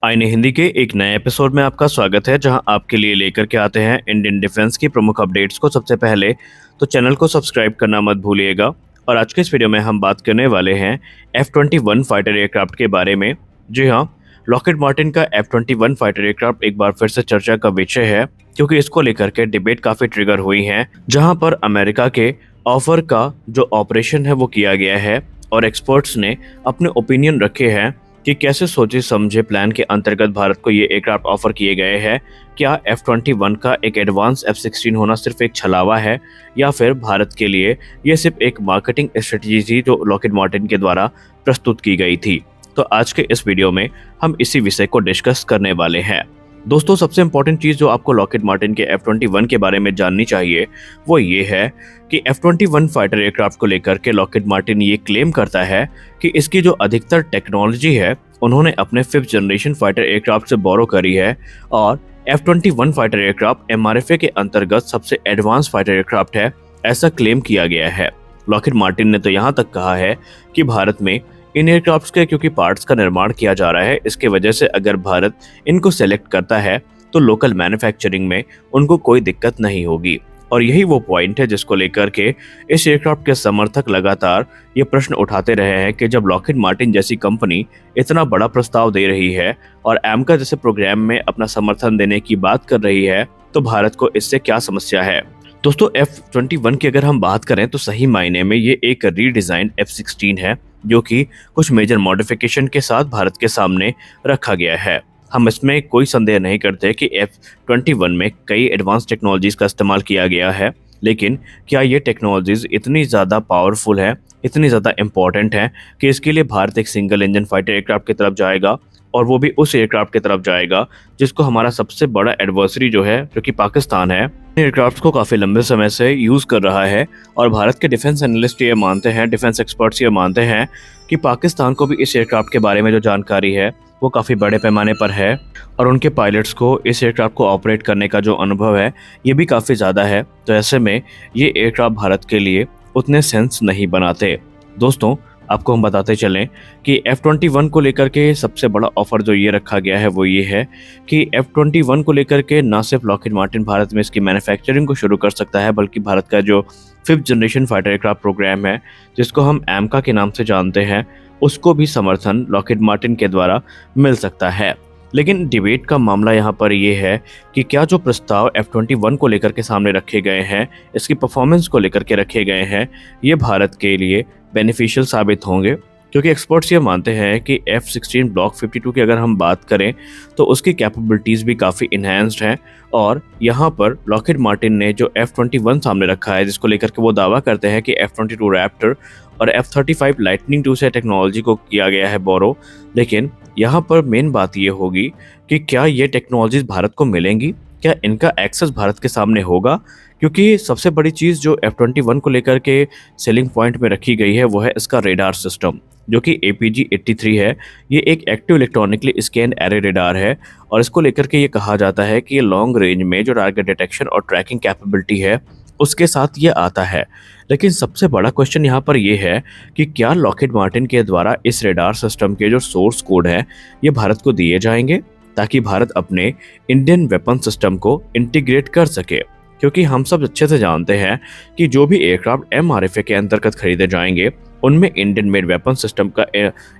आईने हिंदी के एक नए एपिसोड में आपका स्वागत है, जहां आपके लिए लेकर के आते हैं इंडियन डिफेंस की प्रमुख अपडेट्स को सबसे पहले। तो चैनल को सब्सक्राइब करना मत भूलिएगा। और आज के इस वीडियो में हम बात करने वाले हैं F-21 फाइटर एयरक्राफ्ट के बारे में। जी हाँ, लॉकहीड मार्टिन का F-21 फाइटर एयरक्राफ्ट एक बार फिर से चर्चा का विषय है, क्योंकि इसको लेकर के डिबेट काफी ट्रिगर हुई है, जहां पर अमेरिका के ऑफर का जो ऑपरेशन है वो किया गया है और एक्सपर्ट्स ने अपने ओपिनियन रखे हैं कि कैसे सोचे समझे प्लान के अंतर्गत भारत को ये एयरक्राफ्ट ऑफर किए गए हैं। क्या F-21 का एक एडवांस F-16 होना सिर्फ एक छलावा है, या फिर भारत के लिए ये सिर्फ एक मार्केटिंग स्ट्रेटजी थी जो लॉकहीड मार्टिन के द्वारा प्रस्तुत की गई थी। तो आज के इस वीडियो में हम इसी विषय को डिस्कस करने वाले हैं। दोस्तों, सबसे इंपॉर्टेंट चीज जो आपको लॉकहीड मार्टिन के F-21 के बारे में जाननी चाहिए वो ये है कि F-21 फाइटर एयरक्राफ्ट को लेकर के लॉकहीड मार्टिन ये क्लेम करता है कि इसकी जो अधिकतर टेक्नोलॉजी है उन्होंने अपने 5th जनरेशन फाइटर एयरक्राफ्ट से बोरो करी है, और F-21 फाइटर एयरक्राफ्ट MRFA के अंतर्गत सबसे एडवांस फाइटर एयरक्राफ्ट है, ऐसा क्लेम किया गया है। लॉकहीड मार्टिन ने तो यहाँ तक कहा है कि भारत में इन एयरक्राफ्ट्स के क्योंकि पार्ट्स का निर्माण किया जा रहा है, इसके वजह से अगर भारत इनको सेलेक्ट करता है तो लोकल मैन्युफैक्चरिंग में उनको कोई दिक्कत नहीं होगी। और यही वो पॉइंट है जिसको लेकर के इस एयरक्राफ्ट के समर्थक लगातार ये प्रश्न उठाते रहे हैं कि जब लॉकहीड मार्टिन जैसी कंपनी इतना बड़ा प्रस्ताव दे रही है और एमका जैसे प्रोग्राम में अपना समर्थन देने की बात कर रही है, तो भारत को इससे क्या समस्या है। दोस्तों, F-21 की अगर हम बात करें तो सही मायने में ये एक रीडिजाइन F-16 है, जो कि कुछ मेजर मॉडिफिकेशन के साथ भारत के सामने रखा गया है। हम इसमें कोई संदेह नहीं करते कि F-21 में कई एडवांस टेक्नोलॉजीज का इस्तेमाल किया गया है, लेकिन क्या ये टेक्नोलॉजीज इतनी ज़्यादा पावरफुल है, इतनी ज़्यादा इंपॉर्टेंट है कि इसके लिए भारत एक सिंगल इंजन फाइटर एयरक्राफ्ट की तरफ जाएगा, और वो भी उस एयरक्राफ्ट की तरफ जाएगा जिसको हमारा सबसे बड़ा एडवर्सरी जो है, जो कि पाकिस्तान है, एयरक्राफ्ट को काफ़ी लंबे समय से यूज़ कर रहा है। और भारत के डिफेंस एनालिस्ट ये मानते हैं, डिफेंस एक्सपर्ट्स ये मानते हैं कि पाकिस्तान को भी इस एयरक्राफ्ट के बारे में जो जानकारी है वो काफ़ी बड़े पैमाने पर है, और उनके पायलट्स को इस एयरक्राफ्ट को ऑपरेट करने का जो अनुभव है ये भी काफ़ी ज़्यादा है। तो ऐसे में ये एयरक्राफ्ट भारत के लिए उतने सेंस नहीं बनाते। दोस्तों, आपको हम बताते चलें कि F-21 को लेकर के सबसे बड़ा ऑफर जो ये रखा गया है वो ये है कि F-21 को लेकर के ना सिर्फ लॉकहीड मार्टिन भारत में इसकी मैन्युफैक्चरिंग को शुरू कर सकता है, बल्कि भारत का जो 5th generation fighter aircraft programme है, जिसको हम एमका के नाम से जानते हैं, उसको भी समर्थन लॉकहीड मार्टिन के द्वारा मिल सकता है। लेकिन डिबेट का मामला यहाँ पर ये है कि क्या जो प्रस्ताव F-21 को लेकर के सामने रखे गए हैं, इसकी परफॉर्मेंस को लेकर के रखे गए हैं, ये भारत के लिए बेनिफिशियल साबित होंगे। क्योंकि एक्सपर्ट्स ये मानते हैं कि F-16 ब्लॉक 52 की अगर हम बात करें तो उसकी कैपेबिलिटीज़ भी काफ़ी इन्हेंस्ड हैं, और यहाँ पर लॉकहीड मार्टिन ने जो F-21 सामने रखा है, जिसको लेकर के वो दावा करते हैं कि F-22 रैप्टर और F-35 लाइटनिंग 2 से टेक्नोलॉजी को किया गया है बोरो। लेकिन यहाँ पर मेन बात ये होगी कि क्या ये टेक्नोलॉजीज भारत को मिलेंगी, क्या इनका एक्सेस भारत के सामने होगा। क्योंकि सबसे बड़ी चीज़ जो F-21 को लेकर के सेलिंग पॉइंट में रखी गई है वो है इसका रेडार सिस्टम, जो कि APG-83 है। ये एक active electronically scan array radar है, और इसको लेकर के ये कहा जाता है कि ये लॉन्ग रेंज में जो टारगेट डिटेक्शन और ट्रैकिंग कैपेबिलिटी है उसके साथ ये आता है। लेकिन सबसे बड़ा क्वेश्चन यहाँ पर ये है कि क्या लॉकहीड मार्टिन के द्वारा इस रेडार सिस्टम के जो सोर्स कोड है ये भारत को दिए जाएंगे, ताकि भारत अपने इंडियन वेपन सिस्टम को इंटीग्रेट कर सके। क्योंकि हम सब अच्छे से जानते हैं कि जो भी एयरक्राफ्ट MRFA के अंतर्गत खरीदे जाएंगे उनमें इंडियन मेड वेपन सिस्टम का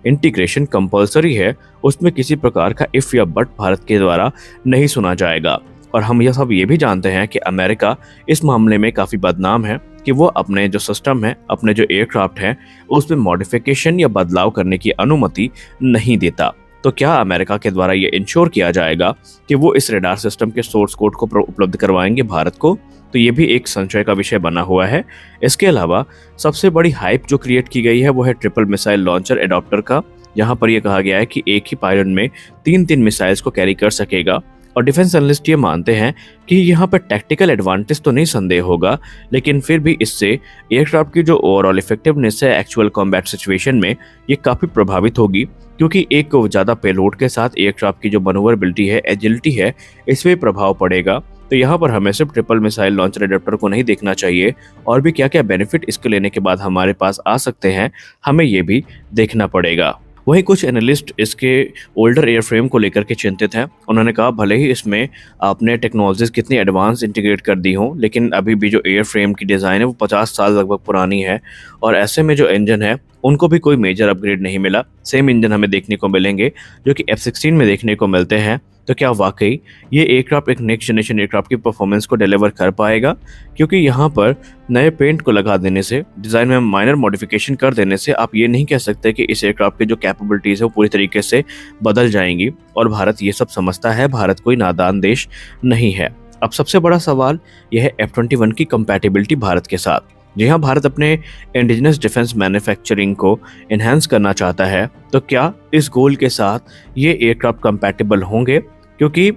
इंटीग्रेशन कंपलसरी है, उसमें किसी प्रकार का इफ या बट भारत के द्वारा नहीं सुना जाएगा। और हम यह सब ये भी जानते हैं कि अमेरिका इस मामले में काफ़ी बदनाम है कि वो अपने जो सिस्टम है, अपने जो एयरक्राफ्ट है, उसमें मॉडिफिकेशन या बदलाव करने की अनुमति नहीं देता। तो क्या अमेरिका के द्वारा ये इंश्योर किया जाएगा कि वो इस रेडार सिस्टम के सोर्स कोड को उपलब्ध करवाएंगे भारत को? तो ये भी एक संशय का विषय बना हुआ है। इसके अलावा सबसे बड़ी हाइप जो क्रिएट की गई है वो है ट्रिपल मिसाइल लॉन्चर एडॉप्टर का। यहाँ पर यह कहा गया है कि एक ही पायलट में 3 मिसाइल्स को कैरी कर सकेगा, और डिफेंस एनालिस्ट ये मानते हैं कि यहाँ पर टैक्टिकल एडवांटेज तो नहीं संदेह होगा, लेकिन फिर भी इससे एयरक्राफ्ट की जो ओवरऑल इफेक्टिवनेस है एक्चुअल कॉम्बैट सिचुएशन में ये काफ़ी प्रभावित होगी। क्योंकि एक ज़्यादा पेलोड के साथ एयरक्राफ्ट की जो मनोवरबिलिटी है, एजिलिटी है, इस पर प्रभाव पड़ेगा। तो यहाँ पर हमें सिर्फ ट्रिपल मिसाइल लॉन्चर एडाप्टर को नहीं देखना चाहिए, और भी क्या क्या बेनिफिट इसके लेने के बाद हमारे पास आ सकते हैं, हमें ये भी देखना पड़ेगा। वहीं कुछ एनालिस्ट इसके ओल्डर एयरफ्रेम को लेकर के चिंतित हैं। उन्होंने कहा भले ही इसमें आपने टेक्नोलॉजीज कितनी एडवांस इंटीग्रेट कर दी हो, लेकिन अभी भी जो एयरफ्रेम की डिज़ाइन है वो 50 साल लगभग पुरानी है और ऐसे में जो इंजन है उनको भी कोई मेजर अपग्रेड नहीं मिला। सेम इंजन हमें देखने को मिलेंगे जो कि F-16 में देखने को मिलते हैं। तो क्या वाकई ये एयरक्राफ्ट एक नेक्स्ट जनरेशन एयरक्राफ्ट की परफॉर्मेंस को डिलीवर कर पाएगा? क्योंकि यहाँ पर नए पेंट को लगा देने से, डिज़ाइन में माइनर मॉडिफिकेशन कर देने से आप ये नहीं कह सकते कि इस एयरक्राफ्ट की जो कैपेबिलिटीज़ है वो पूरी तरीके से बदल जाएंगी। और भारत ये सब समझता है, भारत कोई नादान देश नहीं है। अब सबसे बड़ा सवाल यह है F-21 की कंपैटिबिलिटी भारत के साथ। जी हाँ, भारत अपने इंडिजिनस डिफेंस मैन्युफैक्चरिंग को इन्हांस करना चाहता है, तो क्या इस गोल के साथ ये एयरक्राफ्ट कंपैटिबल होंगे? क्योंकि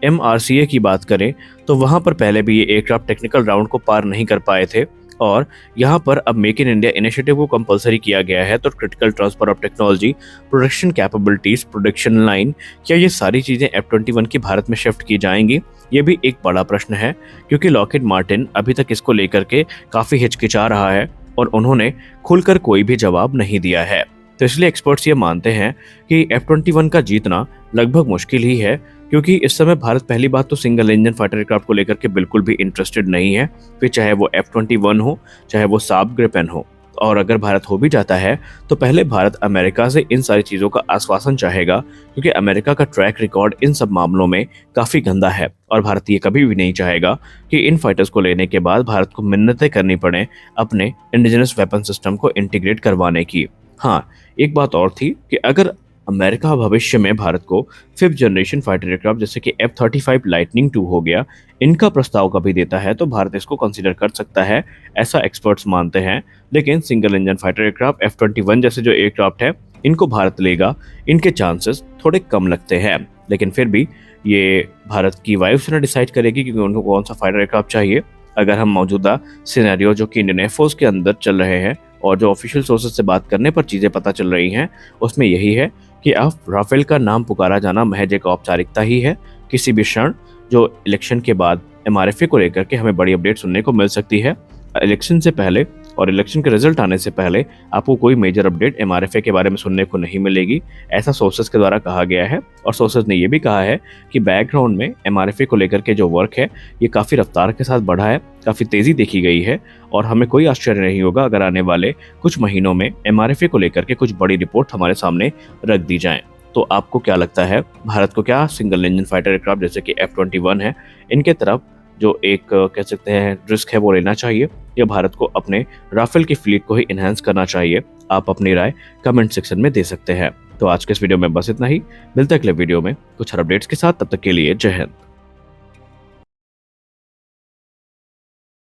MRCA की बात करें तो वहाँ पर पहले भी ये एयरक्राफ्ट टेक्निकल राउंड को पार नहीं कर पाए थे और यहाँ पर अब मेक इन इंडिया इनिशिएटिव को कंपलसरी किया गया है। तो critical transfer of technology, production capabilities, production line, क्या ये सारी चीज़ें F-21 की भारत में शिफ्ट की जाएंगी? ये भी एक बड़ा प्रश्न है, क्योंकि लॉकहीड मार्टिन अभी तक इसको लेकर के काफ़ी हिचकिचा रहा है और उन्होंने खुलकर कोई भी जवाब नहीं दिया है। तो इसलिए एक्सपर्ट्स ये मानते हैं कि F-21 का जीतना लगभग मुश्किल ही है, क्योंकि इस समय भारत पहली बात तो सिंगल इंजन फाइटर एयरक्राफ्ट को लेकर के बिल्कुल भी इंटरेस्टेड नहीं है, फिर चाहे वो F-21 हो, चाहे वो साब ग्रिपेन हो। और अगर भारत हो भी जाता है तो पहले भारत अमेरिका से इन सारी चीज़ों का आश्वासन चाहेगा, क्योंकि अमेरिका का ट्रैक रिकॉर्ड इन सब मामलों में काफ़ी गंदा है और भारत ये कभी भी नहीं चाहेगा कि इन फाइटर्स को लेने के बाद भारत को मिन्नतें करनी पड़े अपने इंडिजिनस वेपन सिस्टम को इंटीग्रेट करवाने की। हाँ, एक बात और थी कि अगर अमेरिका भविष्य में भारत को 5th जनरेशन फाइटर एयरक्राफ्ट जैसे कि F-35 लाइटनिंग 2 हो गया, इनका प्रस्ताव कभी देता है तो भारत इसको कंसीडर कर सकता है, ऐसा एक्सपर्ट्स मानते हैं। लेकिन single engine fighter aircraft F-21 जैसे जो एयरक्राफ्ट है इनको भारत लेगा, इनके चांसेस थोड़े कम लगते हैं। लेकिन फिर भी ये भारत की वायुसेना डिसाइड करेगी कि उनको कौन सा फाइटर एयरक्राफ्ट चाहिए। अगर हम मौजूदा सिनेरियो जो कि इंडियन एयरफोर्स के अंदर चल रहे हैं और जो ऑफिशियल सोर्सेज से बात करने पर चीज़ें पता चल रही हैं, उसमें यही है कि अब राफेल का नाम पुकारा जाना महज एक औपचारिकता ही है। किसी भी क्षण जो इलेक्शन के बाद MRFA को लेकर के हमें बड़ी अपडेट सुनने को मिल सकती है। इलेक्शन से पहले और इलेक्शन के रिजल्ट आने से पहले आपको कोई मेजर अपडेट MRFA के बारे में सुनने को नहीं मिलेगी, ऐसा सोर्सेज के द्वारा कहा गया है। और सोर्सेज ने यह भी कहा है कि बैकग्राउंड में MRFA को लेकर के जो वर्क है ये काफ़ी रफ्तार के साथ बढ़ा है, काफ़ी तेज़ी देखी गई है और हमें कोई आश्चर्य नहीं होगा अगर आने वाले कुछ महीनों में MRFA को लेकर के कुछ बड़ी रिपोर्ट हमारे सामने रख दी जाएं। तो आपको क्या लगता है, भारत को क्या सिंगल इंजन फाइटर एयरक्राफ्ट जैसे कि F-21 है, इनके तरफ जो एक कह सकते हैं रिस्क है वो लेना चाहिए, या भारत को अपने राफेल की फ्लीट को ही इन्हांस करना चाहिए? आप अपनी राय कमेंट सेक्शन में दे सकते हैं। तो आज के इस वीडियो में बस इतना ही, मिलते हैं अगले वीडियो में कुछ और अपडेट्स के साथ। तब तक के लिए जय हिंद।